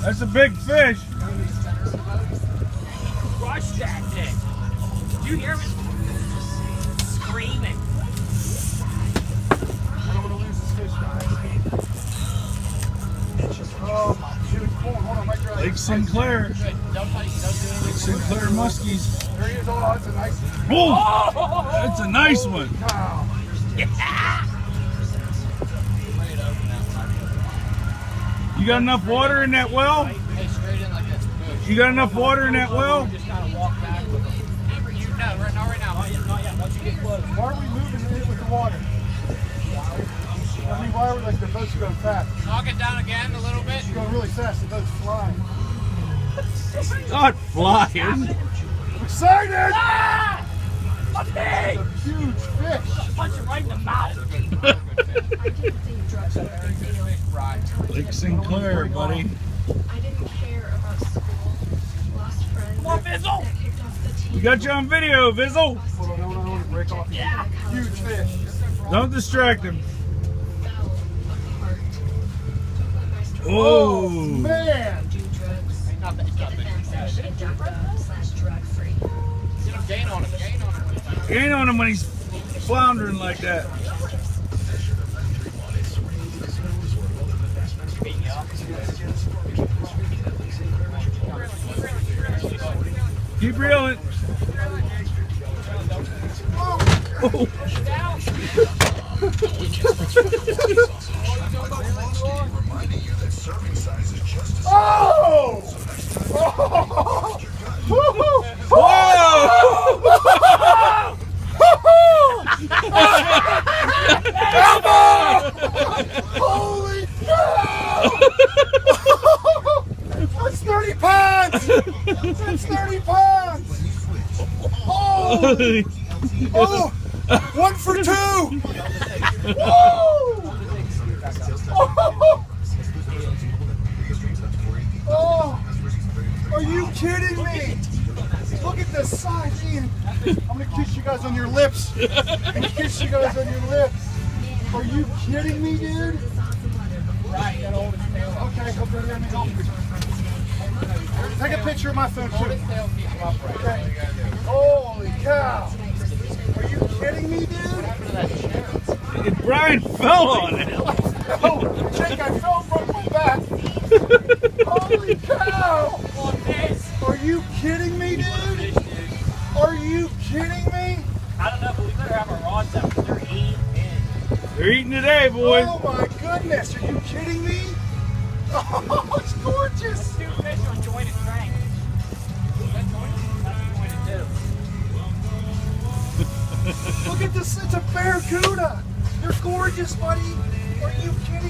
That's a big fish. Crush that thing. Did you hear me screaming? I don't want to lose this fish, guys. Oh my dude, hold on, right there. Lake Sinclair. Good. Don't touch, don't do anything. Lake Sinclair muskies. There he is. Oh, that's a nice. Oh, that's a nice one. Wow. Yeah. You got enough water in that well? Hey, straight in like this. Good. You got enough water in that well? Just kind of walk back with them. You know, right now. Not yet. Once you get close. Why are we moving in it with the water? I mean, why are we like the boat's going fast? Knock it down again a little bit. It's going really fast. The boat's flying. Not flying. I'm excited! Ah! A It's pig! a huge fish. Punch it right in the mouth. Lake Sinclair, buddy. I didn't care about school. Lost friends. Come on, Fizzle! Kicked off the team. We got you on video, Vizzle. Hold on, I want to break off. Yeah. Huge fish. Don't distract him. Fell apart. Oh, Man! Do drugs. Not that, it's not big. /drug-free. Get him, gain on him, gain on him. gain on him when he's floundering like that. Keep reeling. Oh. Oh! Holy cow! That's 30 pounds! That's 30 pounds! Holy! Oh! 1 for 2! Woo! Oh! Are you kidding me? Look at the size, Ian. I'm gonna kiss you guys on your lips. I'm gonna kiss you guys on your lips. Are you kidding me, dude? Right, you gotta hold his tail up. Okay, come down here and help me. Take a picture of my phone Hold too. his tail and keep him upright. Okay. That's all you gotta do. Holy cow! Are you kidding me, dude? What happened to that chair? Brian fell on it. Oh, Jake, I fell from my back. Holy cow! Come on, Fizz. Are you kidding me, dude? Are you kidding me? I don't know, but we better have our rods out because they're eating. They're eating today, boys. Oh my goodness, are you kidding me? Oh, it's gorgeous. Two fish on jointed crank. That's jointed? That's jointed too. Look at this, it's a barracuda. They're gorgeous, buddy. Are you kidding me?